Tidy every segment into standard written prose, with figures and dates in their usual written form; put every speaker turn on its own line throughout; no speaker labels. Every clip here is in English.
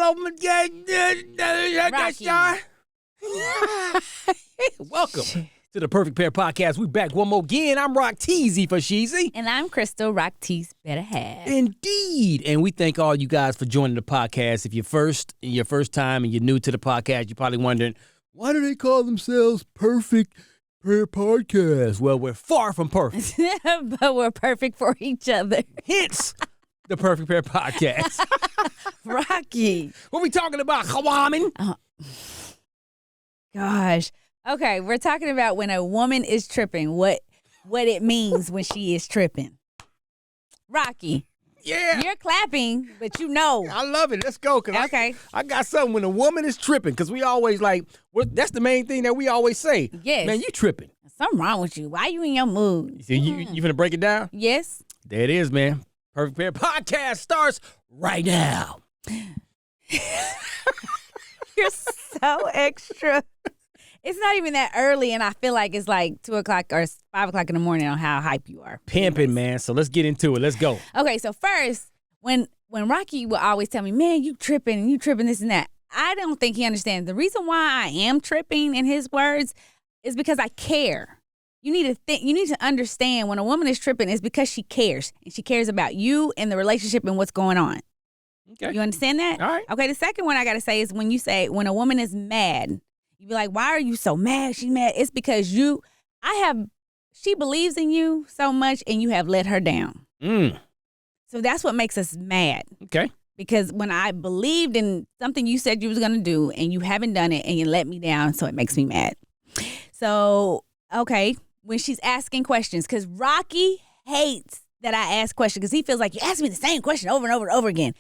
Welcome to the Perfect Pair Podcast. We back one more again. I'm Rock Teasy for Sheezy.
And I'm Krystal, Rock Tease better half.
Indeed. And we thank all you guys for joining the podcast. If you're your first time and you're new to the podcast, you're probably wondering, why do they call themselves Perfect Pair Podcast? Well, we're far from perfect.
But we're perfect for each other.
Hence the Perfect Pair Podcast.
Rocky.
What we talking about, Hawamin?
Gosh. Okay, we're talking about when a woman is tripping, what it means when she is tripping. Rocky.
Yeah.
You're clapping, but you know.
I love it. Let's go.
Okay.
I got something when a woman is tripping, because we always that's the main thing that we always say.
Yes.
Man, you tripping.
Something wrong with you. Why you in your mood?
So you finna break it down?
Yes.
There it is, man. Perfect Pair Podcast starts right now.
You're so extra. It's not even that early, and I feel like it's like 2 o'clock or 5 o'clock in the morning on how hype you are.
Pimping, man. So let's get into it. Let's go.
Okay, so first, when Rocky will always tell me, man, you tripping this and that, I don't think he understands. The reason why I am tripping, in his words, is because I care. You need to understand when a woman is tripping, it's because she cares. And she cares about you and the relationship and what's going on.
Okay.
You understand that?
All right.
Okay, the second one I got to say is when you say, when a woman is mad, you be like, why are you so mad? She's mad. It's because she believes in you so much and you have let her down. So that's what makes us mad.
Okay.
Because when I believed in something you said you was going to do and you haven't done it and you let me down, so it makes me mad. So, okay, when she's asking questions, because Rocky hates that I ask questions because he feels like you ask me the same question over and over and over again.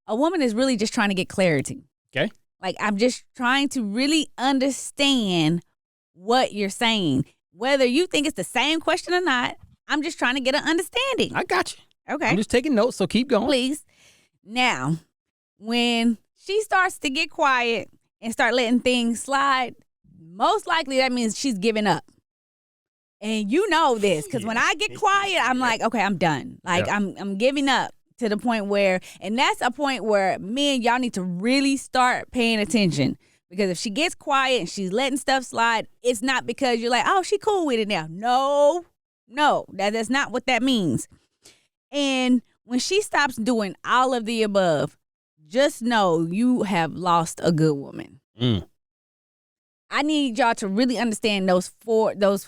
A woman is really just trying to get clarity.
Okay.
Like, I'm just trying to really understand what you're saying. Whether you think it's the same question or not, I'm just trying to get an understanding.
I got you.
Okay.
I'm just taking notes, so keep going.
Please. Now, when she starts to get quiet and start letting things slide, most likely that means she's giving up. And you know this, because when I get quiet, I'm like, okay, I'm done. Like, yeah. I'm giving up. To the point where, and that's a point where me and y'all need to really start paying attention. Because if she gets quiet and she's letting stuff slide, it's not because you're like, oh, she cool with it now. No, that's not what that means. And when she stops doing all of the above, just know you have lost a good woman. I need y'all to really understand those four things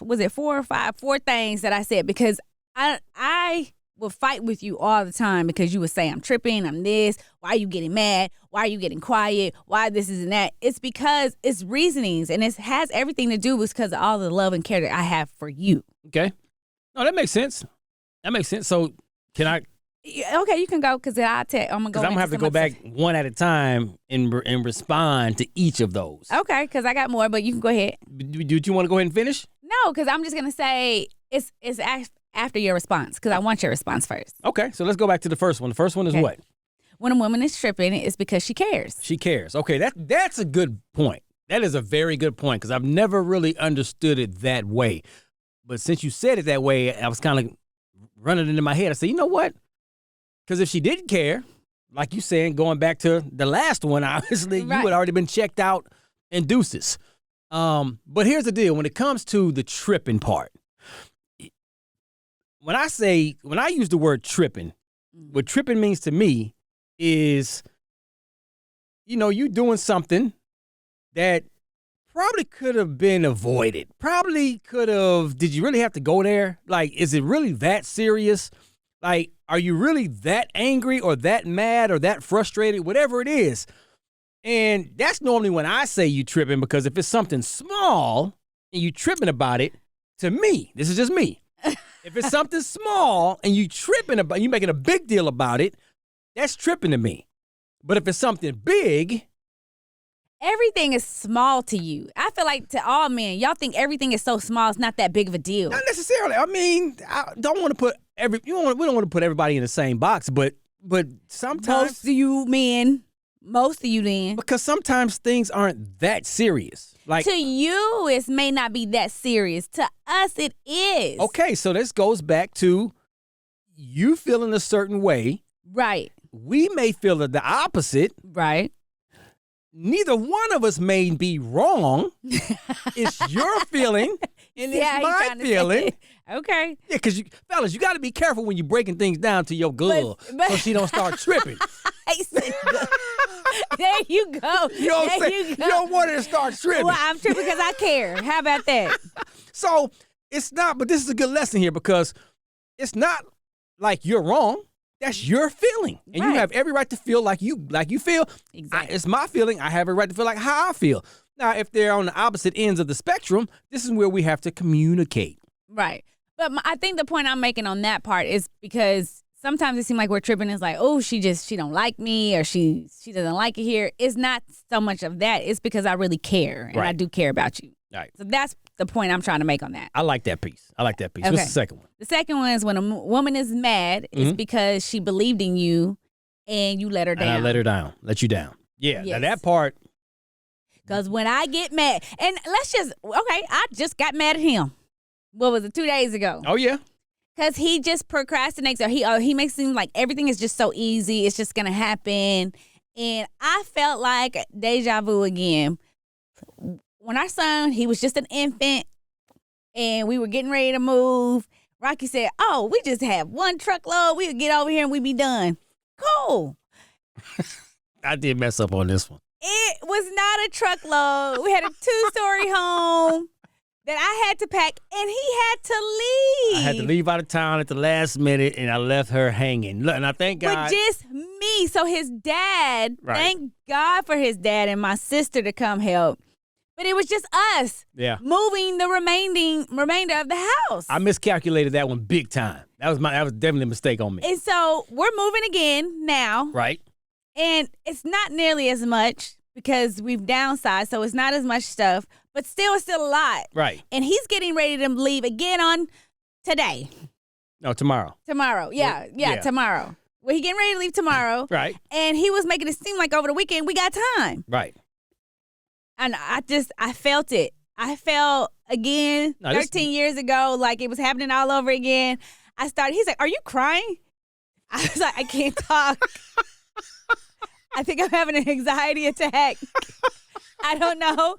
that I said, because I will fight with you all the time because you would say, I'm tripping, I'm this, why are you getting mad? Why are you getting quiet? Why this and that? It's because it's reasonings, and it has everything to do with because of all the love and care that I have for you.
Okay. No, that makes sense. So can I?
Okay, you can go, because I'm going to go.
Because I'm going to have to go back one at a time and respond to each of those.
Okay, because I got more, but you can go ahead.
Do you want to go ahead and finish?
No, because I'm just going to say it's after your response, because I want your response first.
Okay, so let's go back to the first one. The first one is what?
When a woman is tripping, it's because she cares.
She cares. Okay, that's a good point. That is a very good point, because I've never really understood it that way. But since you said it that way, I was kind of running it into my head. I said, you know what? Because if she didn't care, like you saying, going back to the last one, obviously, right, you would already been checked out and deuces. But here's the deal. When it comes to the tripping part, when I use the word tripping, what tripping means to me is, you doing something that probably could have been avoided. Did you really have to go there? Like, is it really that serious? Like, are you really that angry or that mad or that frustrated, whatever it is? And that's normally when I say you tripping, because if it's something small and you tripping about it, to me, this is just me. If it's something small and you making a big deal about it, that's tripping to me. But if it's something big,
everything is small to you. I feel like to all men, y'all think everything is so small, it's not that big of a deal.
Not necessarily. I mean, I don't want to put we don't want to put everybody in the same box, but sometimes
most of you men, most of you then,
because sometimes things aren't that serious. Like, to
you, it may not be that serious. To us, it is.
Okay, so this goes back to you feeling a certain way,
right?
we may feel the opposite.
Right.
Neither one of us may be wrong. It's your feeling and it's my feeling.
Okay.
Yeah, because fellas, you got to be careful when you're breaking things down to your girl so she don't start tripping.
There you go.
You know what I'm saying? You don't want her to start tripping.
Well, I'm tripping because I care. How about that?
So it's not, but this is a good lesson here because it's not like you're wrong. That's your feeling. And you have every right to feel like you feel.
Exactly.
It's my feeling. I have a right to feel like how I feel. Now, if they're on the opposite ends of the spectrum, this is where we have to communicate.
Right. But I think the point I'm making on that part is because sometimes it seems like we're tripping. It's like, oh, she don't like me or she doesn't like it here. It's not so much of that. It's because I really care and I do care about you.
Right.
So that's the point I'm trying to make on that.
I like that piece.
Okay.
What's the second one?
The second one is when a woman is mad, it's because she believed in you and you let her down.
And I let her down. Let you down. Yeah.
Yes.
Now that part.
Because when I get mad, and I just got mad at him. What was it, 2 days ago?
Oh, yeah.
Because he just procrastinates or he makes it seem like everything is just so easy. It's just going to happen. And I felt like deja vu again. When our son, he was just an infant and we were getting ready to move, Rocky said, oh, we just have one truckload. We would get over here and we'd be done. Cool.
I did mess up on this one.
It was not a truckload. We had a 2-story home that I had to pack, and he had to leave.
I had to leave out of town at the last minute, and I left her hanging. Look, and I thank God.
With just me. So his dad, thank God for his dad and my sister to come help. But it was just us moving the remainder of the house.
I miscalculated that one big time. That was definitely a mistake on me.
And so we're moving again now.
Right.
And it's not nearly as much because we've downsized, so it's not as much stuff, but still it's still a lot.
Right.
And he's getting ready to leave again on today.
No, tomorrow.
Tomorrow. Yeah, tomorrow. Well, he getting ready to leave tomorrow.
Right.
And he was making it seem like over the weekend we got time.
Right.
And I felt it. I felt again 13 years ago like it was happening all over again. He's like, are you crying? I was like, I can't talk. I think I'm having an anxiety attack. I don't know.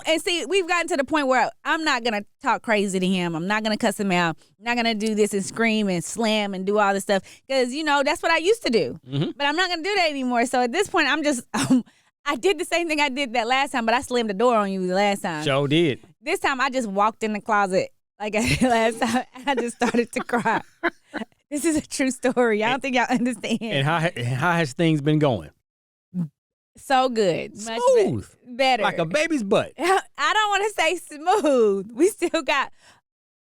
And see, we've gotten to the point where I'm not going to talk crazy to him. I'm not going to cuss him out. I'm not going to do this and scream and slam and do all this stuff. Because, that's what I used to do. Mm-hmm. But I'm not going to do that anymore. So at this point, I'm just, I did the same thing I did that last time, but I slammed the door on you the last time.
Sure did.
This time, I just walked in the closet like I did last time. And I just started to cry. This is a true story. I don't think y'all understand.
And how has things been going?
So good.
Smooth.
Much better.
Like a baby's butt.
I don't want to say smooth. We still got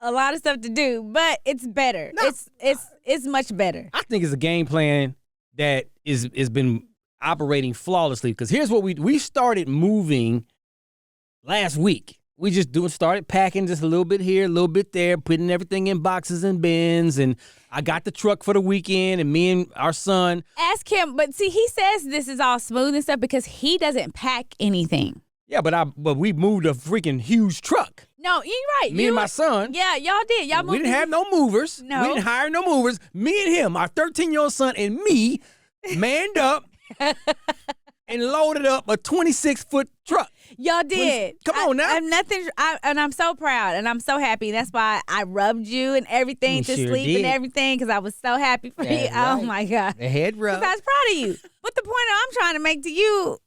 a lot of stuff to do, but it's better. No. It's much better.
I think it's a game plan that is been operating flawlessly because here's what we started moving last week. We just started packing just a little bit here, a little bit there, putting everything in boxes and bins. And I got the truck for the weekend, and me and our son.
Ask him, but see, he says this is all smooth and stuff because he doesn't pack anything.
Yeah, but we moved a freaking huge truck.
No, you're right.
Me and my son.
Yeah, y'all did. Y'all moved.
We didn't have no movers.
No.
We didn't hire no movers. Me and him, our 13-year-old son, and me manned up and loaded up a 26-foot truck.
Y'all did.
Come on now.
And I'm so proud and I'm so happy. That's why I rubbed you and everything to sleep did. And everything because I was so happy for you. Right. Oh my God.
The head rub.
I was proud of you. But the point I'm trying to make to you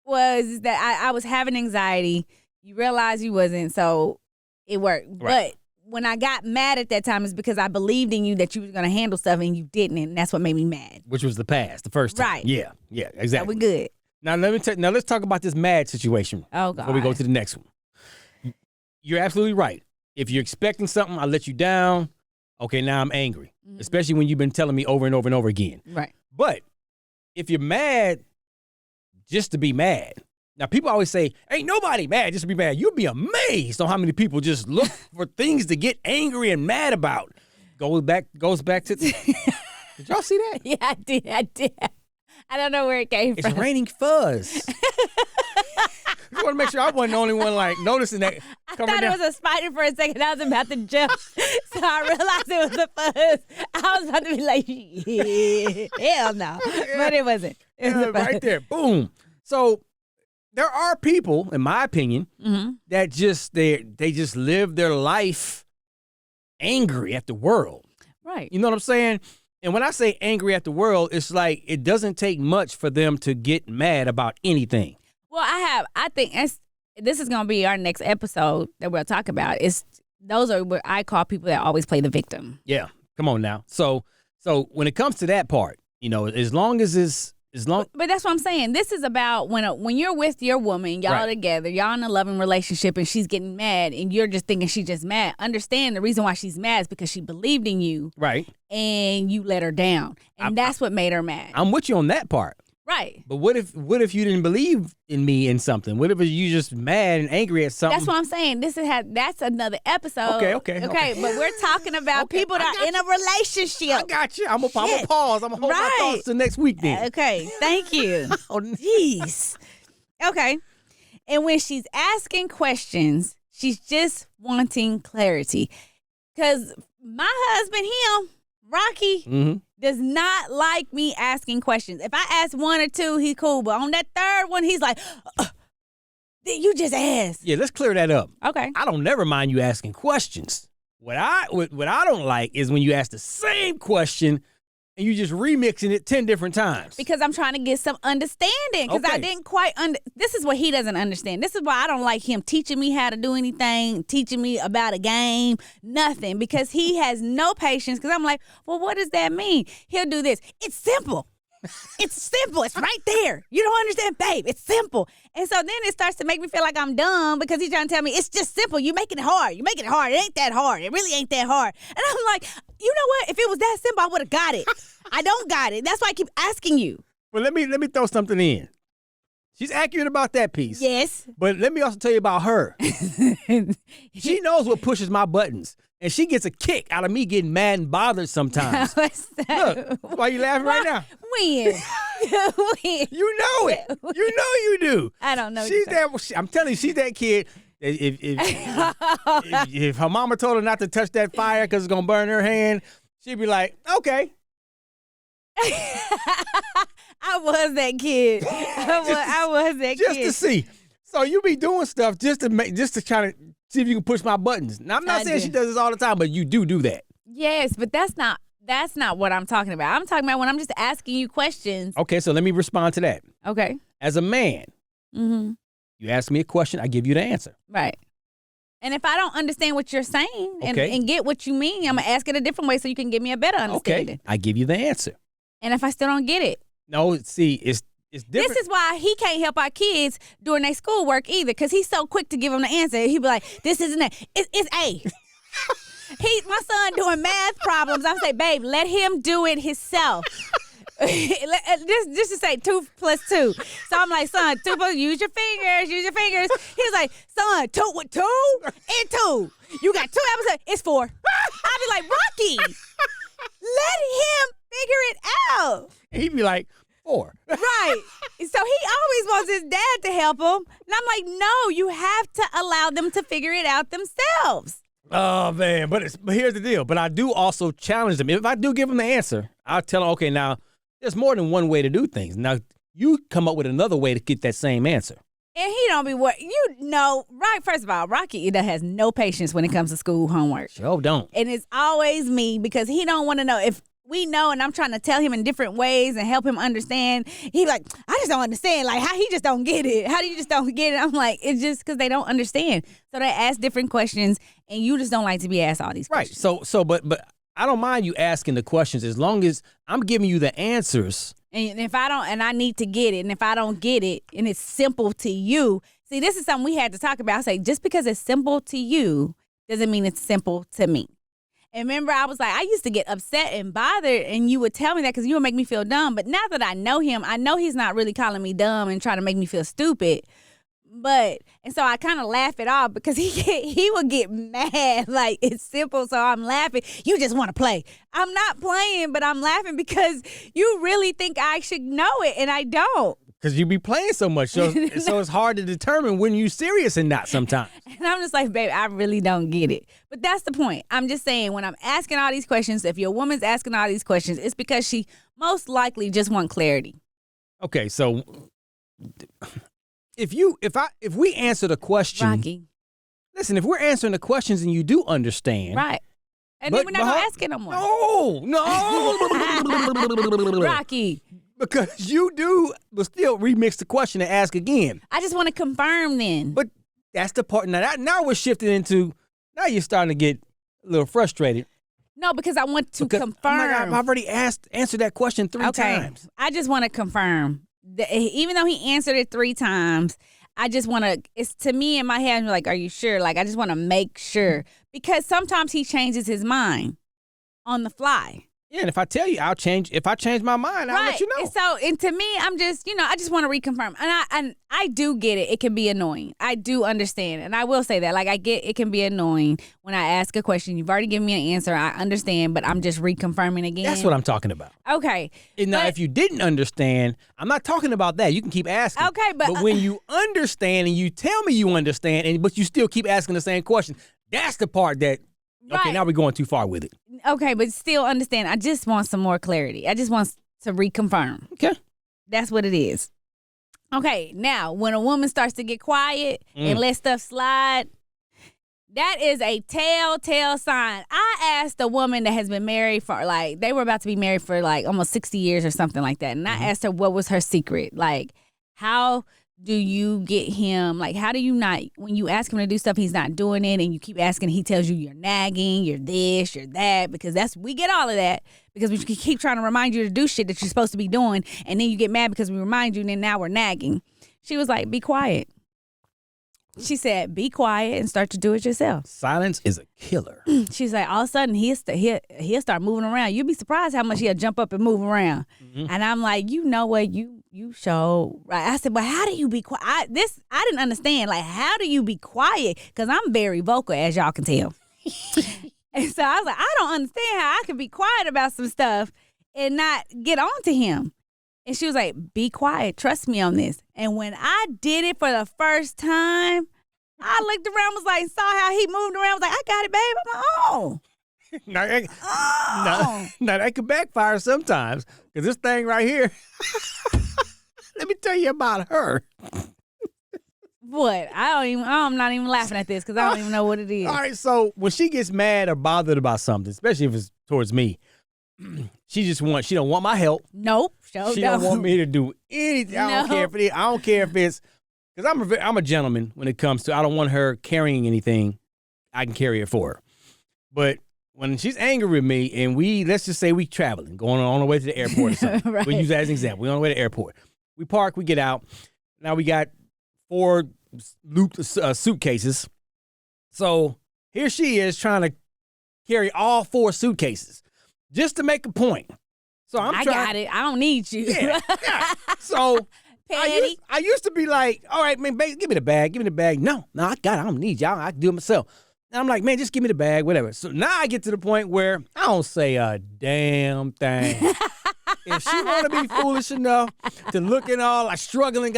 was that I was having anxiety. You realized you wasn't, so it worked. Right. But when I got mad at that time, it's because I believed in you that you was going to handle stuff and you didn't, and that's what made me mad.
Which was the past, the first time.
Right.
Yeah, exactly.
So we good.
Now let's talk about this mad situation.
Oh God.
Before we go to the next one. You're absolutely right. If you're expecting something, I let you down. Okay, now I'm angry. Mm-hmm. Especially when you've been telling me over and over and over again.
Right.
But if you're mad just to be mad. Now people always say, ain't nobody mad just to be mad. You'll be amazed on how many people just look for things to get angry and mad about. Goes back to did y'all see that?
Yeah, I did. I don't know where it came from.
It's raining fuzz. Just want to make sure I wasn't the only one like noticing that.
I thought it was a spider for a second. I was about to jump, so I realized it was a fuzz. I was about to be like, hell no, but it wasn't. It was
right there, boom. So there are people, in my opinion, that just they just live their life angry at the world.
Right.
You know what I'm saying? And when I say angry at the world, it's like it doesn't take much for them to get mad about anything.
Well, I think this is going to be our next episode that we'll talk about. Those are what I call people that always play the victim.
Yeah. Come on now. So when it comes to that part, as long as but
that's what I'm saying. This is about when you're with your woman, y'all
right.
together, y'all in a loving relationship, and she's getting mad, and you're just thinking she's just mad. Understand the reason why she's mad is because she believed in you,
right?
And you let her down, and that's what made her mad.
I'm with you on that part,
right?
But what if you didn't believe in me in something? What if you just mad and angry at something?
That's what I'm saying. That's another episode.
Okay.
But we're talking about people that are in a relationship.
I got you. I'm gonna pause. I'm gonna hold my thoughts till next week then.
Okay, thank you. Jeez. Okay. And when she's asking questions, she's just wanting clarity. Because my husband, Rocky, does not like me asking questions. If I ask one or two, he's cool. But on that third one, he's like, you just asked.
Yeah, let's clear that up.
Okay.
I don't never mind you asking questions. What I don't like is when you ask the same question and you just remixing it 10 different times.
Because I'm trying to get some understanding. Because I didn't quite this is what he doesn't understand. This is why I don't like him teaching me how to do anything, teaching me about a game, nothing. Because he has no patience. Because I'm like, well, what does that mean? He'll do this. It's simple. It's simple. It's right there. You don't understand, babe. It's simple. And so then it starts to make me feel like I'm dumb because he's trying to tell me it's just simple. You're making it hard. You're making it hard. It ain't that hard. It really ain't that hard. And I'm like, you know what? If it was that simple, I would have got it. I don't got it. That's why I keep asking you.
Well, let me throw something in. She's accurate about that piece.
Yes.
But let me also tell you about her. She knows what pushes my buttons. And she gets a kick out of me getting mad and bothered sometimes.
What's that?
Look, why you laughing right now?
When? When?
You know it. You know you do.
I don't know.
She's that. I'm telling you, she's that kid. If her mama told her not to touch that fire because it's gonna burn her hand, she'd be like, "Okay."
I was that kid. I was that kid.
Just to see. So you be doing stuff just to kind of see if you can push my buttons. Now I'm not saying she does this all the time, but you do that.
Yes, but that's not what I'm talking about. I'm talking about when I'm just asking you questions.
Okay, so let me respond to that.
Okay.
As a man, you ask me a question, I give you the answer.
Right. And if I don't understand what you're saying and get what you mean, I'm going to ask it a different way so you can give me a better understanding.
Okay, I give you the answer.
And if I still don't get it?
No, see, it's different.
This is why he can't help our kids during their schoolwork either, because he's so quick to give them the answer. He'd be like, this isn't A. It's A. My son doing math problems. I say, babe, let him do it himself. Just to say 2 + 2. So I'm like, son, 2 + use your fingers. He was like, son, 2 with 2 and 2. You got 2 apples. It's 4. I'd be like, Rocky, let him figure it out.
And he'd be like, 4.
Right. So he always wants his dad to help him. And I'm like, no, you have to allow them to figure it out themselves.
Oh, man. But here's the deal. But I do also challenge them. If I do give them the answer, I'll tell them, okay, now, there's more than one way to do things. Now, you come up with another way to get that same answer.
And he don't be right? First of all, Rocky has no patience when it comes to school homework.
Sure don't.
And it's always me because he don't want to know. If we know and I'm trying to tell him in different ways and help him understand, he like, I just don't understand. Like, how he just don't get it? How do you just don't get it? I'm like, it's just because they don't understand. So they ask different questions and you just don't like to be asked all these questions.
Right. But I don't mind you asking the questions as long as I'm giving you the answers.
And if I don't, and I need to get it, and if I don't get it, and it's simple to you, see, this is something we had to talk about. I say, just because it's simple to you doesn't mean it's simple to me. And remember, I was like, I used to get upset and bothered, and you would tell me that because you would make me feel dumb. But now that I know him, I know he's not really calling me dumb and trying to make me feel stupid. And so I kind of laugh it off because he would get mad. Like, it's simple, so I'm laughing. You just want to play. I'm not playing, but I'm laughing because you really think I should know it, and I don't.
Because you be playing so much, so it's hard to determine when you're serious and not sometimes.
And I'm just like, babe, I really don't get it. But that's the point. I'm just saying, when I'm asking all these questions, if your woman's asking all these questions, it's because she most likely just want clarity.
Okay, so if we answer the question,
Rocky.
listen, if we're answering the questions and you do understand,
Right. And then we're not going to ask it no more.
No.
Rocky.
Because you do, but still remix the question and ask again.
I just want to confirm then.
But that's the part. Now we're shifting into, now you're starting to get a little frustrated.
No, because I want to confirm.
Oh my God, I've already answered that question 3 times.
I just want to confirm. Even though he answered it 3 times, I just want to, it's to me in my head, I'm like, are you sure? Like, I just want to make sure. Because sometimes he changes his mind on the fly.
Yeah, and if I tell you, I'll change. If I change my mind, I'll let you know.
And to me, I'm just, I just want to reconfirm. And I do get it. It can be annoying. I do understand. And I will say that. Like, I get it can be annoying when I ask a question. You've already given me an answer. I understand, but I'm just reconfirming again.
That's what I'm talking about.
Okay.
And now, if you didn't understand, I'm not talking about that. You can keep asking.
Okay, but
when you understand and you tell me you understand, but you still keep asking the same question, that's the part that, okay, now we're going too far with it.
Okay, but still understand. I just want some more clarity. I just want to reconfirm.
Okay.
That's what it is. Okay, now, when a woman starts to get quiet and let stuff slide, that is a telltale sign. I asked a woman that has been married for, they were about to be married for, almost 60 years or something like that. And I asked her what was her secret. Like, how do you get him, how do you not, when you ask him to do stuff, he's not doing it, and you keep asking, he tells you you're nagging, you're this, you're that, because we get all of that, because we keep trying to remind you to do shit that you're supposed to be doing, and then you get mad because we remind you, and then now we're nagging. She was like, be quiet. She said, be quiet and start to do it yourself.
Silence is a killer.
She's like, all of a sudden, he'll start moving around. You'll be surprised how much he'll jump up and move around. Mm-hmm. And I'm like, you know what? You show. Right? I said, but how do you be quiet? I didn't understand. How do you be quiet? Because I'm very vocal, as y'all can tell. And so I was like, I don't understand how I can be quiet about some stuff and not get on to him. And she was like, be quiet. Trust me on this. And when I did it for the first time, I looked around, saw how he moved around. I was like, I got it, babe. I'm like, oh.
Now that could backfire sometimes. Because this thing right here, let me tell you about her.
What? I'm not even laughing at this because I don't even know what it is.
All right, so when she gets mad or bothered about something, especially if it's towards me, she don't want my help.
Nope.
She don't want me to do anything. I don't care if it is. I don't care if it's, because I'm a gentleman when it comes to, I don't want her carrying anything. I can carry it for her. But when she's angry with me and let's just say we traveling, going on the way to the airport or something.
Right.
We'll use that as an example. We're on the way to the airport. We park, we get out. Now we got 4 looped suitcases. So here she is trying to carry all 4 suitcases just to make a point. So I
got it. I don't need you.
Yeah. So I used to be like, all right, man, babe, give me the bag. No, I got it. I don't need y'all. I can do it myself. And I'm like, man, just give me the bag, whatever. So now I get to the point where I don't say a damn thing. If she want to be foolish enough to look at all, struggling,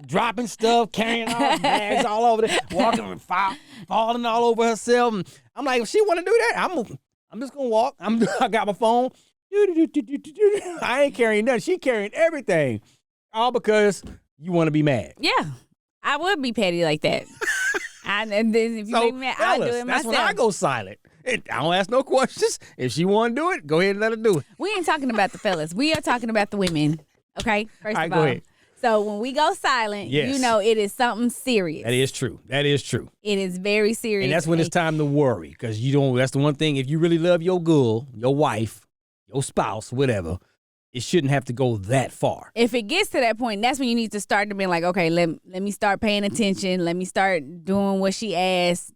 dropping stuff, carrying all bags all over there, walking and falling all over herself. And I'm like, if she want to do that, I'm just going to walk. I got my phone. I ain't carrying nothing. She carrying everything. All because you want to be mad.
Yeah, I would be petty like that. And then if you make me mad, I'll do it myself.
That's when I go silent. I don't ask no questions. If she want to do it, go ahead and let her do it.
We ain't talking about the fellas. We are talking about the women. Okay? First of all.
Go ahead.
So when we go silent,
yes,
it is something serious.
That is true. It
is very serious.
And that's when it's time to worry. Because that's the one thing, if you really love your girl, your wife, your spouse, whatever, it shouldn't have to go that far.
If it gets to that point, that's when you need to start to be like, okay, let me start paying attention. Let me start doing what she asked.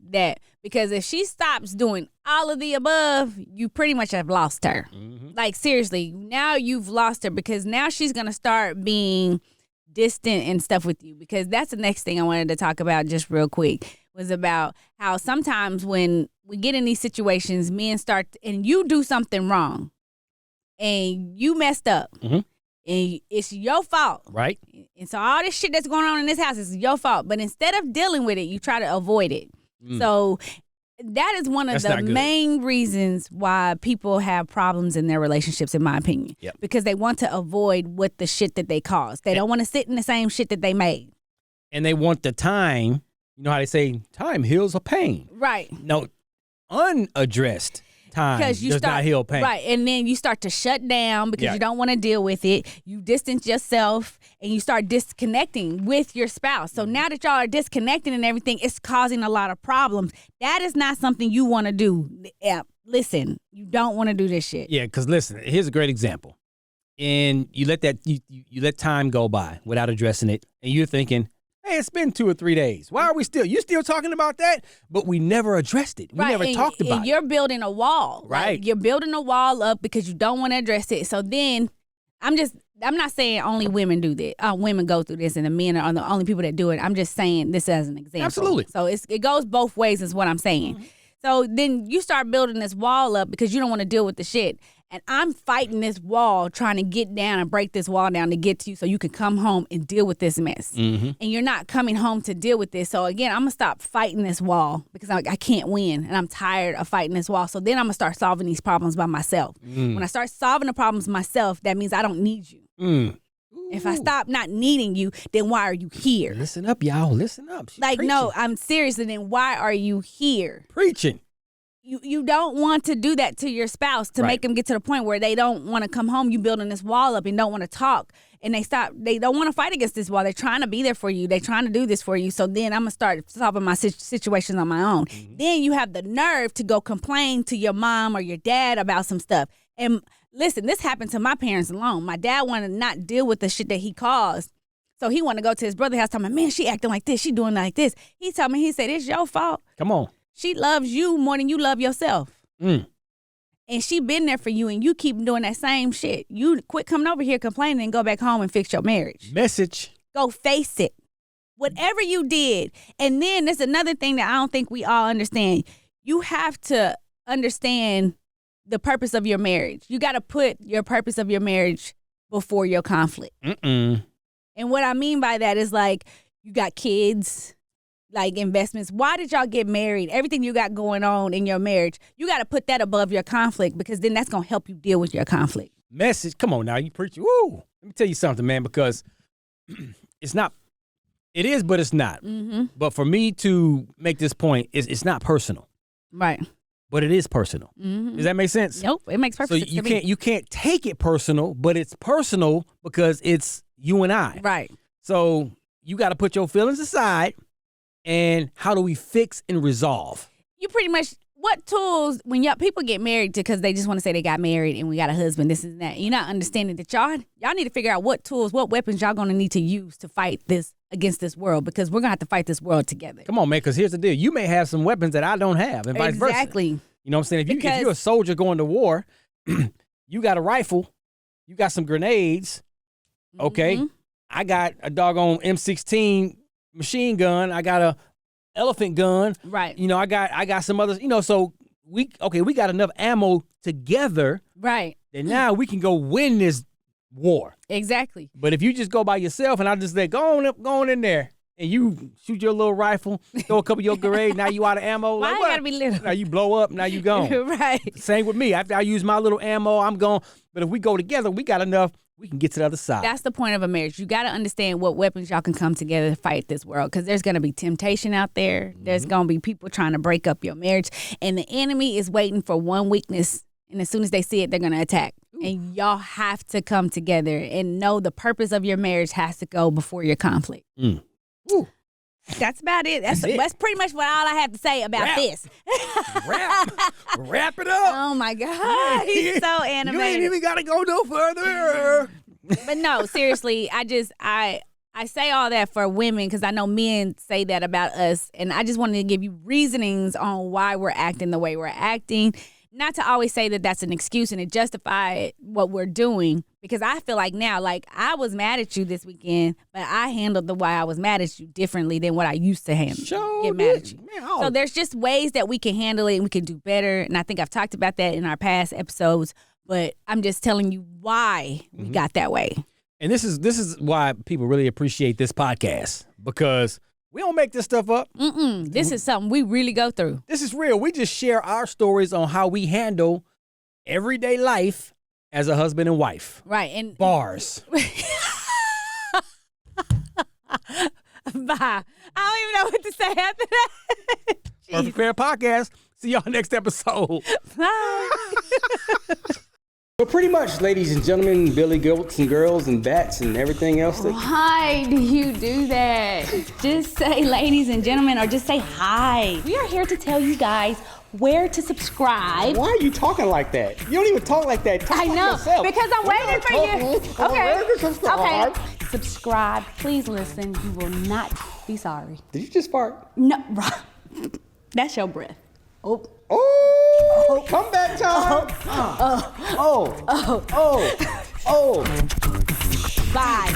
Because if she stops doing all of the above, you pretty much have lost her. Mm-hmm. Seriously, now you've lost her, because now she's going to start being distant and stuff with you. Because that's the next thing I wanted to talk about just real quick, was about how sometimes when we get in these situations, men start, and you do something wrong, and you messed up. Mm-hmm. And it's your fault.
Right.
And so all this shit that's going on in this house is your fault. But instead of dealing with it, you try to avoid it. So that is one of the main reasons why people have problems in their relationships, in my opinion.
Yep.
Because they want to avoid what the shit that they caused. They don't want to sit in the same shit that they made.
And they want the time. You know how they say time heals a pain.
Right.
No, unaddressed time does not heal pain.
Right. And then you start to shut down because you don't want to deal with it. You distance yourself and you start disconnecting with your spouse. So now that y'all are disconnecting and everything, it's causing a lot of problems. That is not something you want to do. Yeah, listen, you don't want to do this shit.
Yeah, because listen, here's a great example. And you let that you let time go by without addressing it, and you're thinking, hey, it's been 2 or 3 days. Why are we you still talking about that? But we never addressed it. We never talked about it.
You're building a wall.
Right.
Like, you're building a wall up because you don't want to address it. So then I'm not saying only women do that. Women go through this and the men are the only people that do it. I'm just saying this as an example.
Absolutely.
So it goes both ways is what I'm saying. Mm-hmm. So then you start building this wall up because you don't want to deal with the shit. And I'm fighting this wall, trying to get down and break this wall down to get to you so you can come home and deal with this mess. Mm-hmm. And you're not coming home to deal with this. So again, I'm going to stop fighting this wall because I can't win. And I'm tired of fighting this wall. So then I'm going to start solving these problems by myself. When I start solving the problems myself, that means I don't need you. If I stop not needing you, then why are you here?
Listen up, y'all. Listen up. She's preaching.
No, I'm serious. And then why are you here?
Preaching.
You don't want to do that to your spouse to make them get to the point where they don't want to come home. You building this wall up and don't want to talk. And they don't want to fight against this wall. They're trying to be there for you. They're trying to do this for you. So then I'm going to start solving my situations on my own. Mm-hmm. Then you have the nerve to go complain to your mom or your dad about some stuff. And listen, this happened to my parents alone. My dad wanted to not deal with the shit that he caused. So he wanted to go to his brother's house talking about, man, she acting like this. She doing like this. He told me, he said, it's your fault.
Come on.
She loves you more than you love yourself. And she been there for you, and you keep doing that same shit. You quit coming over here complaining and go back home and fix your marriage.
Message.
Go face it. Whatever you did. And then there's another thing that I don't think we all understand. You have to understand the purpose of your marriage. You got to put your purpose of your marriage before your conflict. And what I mean by that is, like, you got kids, like investments. Why did y'all get married? Everything you got going on in your marriage, you got to put that above your conflict because then that's going to help you deal with your conflict.
Message. Come on now, you preach. Woo. Let me tell you something, man, because it's not, it is, but it's not. Mm-hmm. But for me to make this point, it's not personal.
Right.
But it is personal. Mm-hmm. Does that make sense?
Nope, it makes perfect sense.
So you can't take it personal, but it's personal because it's you and I.
Right.
So you got to put your feelings aside. And how do we fix and resolve? You
pretty much, what tools, when people get married because they just want to say they got married and we got a husband, this and that, you're not understanding that y'all need to figure out what tools, what weapons y'all going to need to use to fight this against this world because we're going to have to fight this world together.
Come on, man, because here's the deal. You may have some weapons that I don't have and vice versa.
Exactly.
You know what I'm saying? If you're a soldier going to war, you got a rifle, you got some grenades, okay? Mm-hmm. I got a doggone M16 machine gun, I got a elephant gun,
right?
You know, I got some others, you know, so we got enough ammo together,
right?
And now we can go win this war.
Exactly.
But if you just go by yourself and I just say go on in there and you shoot your little rifle, throw a couple of your grenades, now you out of ammo.
Why
like,
you gotta be little?
Now you blow up, now you gone.
Right.
Same with me. After I use my little ammo, I'm gone. But if we go together, we got enough. We can get to the other side.
That's the point of a marriage. You got to understand what weapons y'all can come together to fight this world because there's going to be temptation out there. Mm-hmm. There's going to be people trying to break up your marriage. And the enemy is waiting for one weakness. And as soon as they see it, they're going to attack. Ooh. And y'all have to come together and know the purpose of your marriage has to go before your conflict. Ooh. That's about it. That's pretty much what all I have to say about this.
Wrap it up.
Oh my God. He's so animated.
You ain't even got to go no further.
But no, seriously, I say all that for women because I know men say that about us. And I just wanted to give you reasonings on why we're acting the way we're acting. Not to always say that that's an excuse and to justify what we're doing. Because I feel like now, like I was mad at you this weekend, but I handled the way I was mad at you differently than what I used to get mad at you. Man, so there's just ways that we can handle it and we can do better. And I think I've talked about that in our past episodes, but I'm just telling you why we got that way.
And this is why people really appreciate this podcast, because we don't make this stuff up.
This is something we really go through.
This is real. We just share our stories on how we handle everyday life as a husband and wife.
Right. And
bars.
Bye. I don't even know what to say after that.
Perfect Fair Podcast. See y'all next episode.
Bye.
But pretty much, ladies and gentlemen, billy goats and girls and bats and everything else.
Why do you do that? Just say ladies and gentlemen, or just say hi. We are here to tell you guys where to subscribe.
Why are you talking like that? You don't even talk like that. Talk
I know,
like yourself.
because I'm waiting for you. Okay.
Subscribe.
Okay. Subscribe. Please listen. You will not be sorry.
Did you just fart?
No. That's your breath. Oh.
Oh, comeback time.
Bye.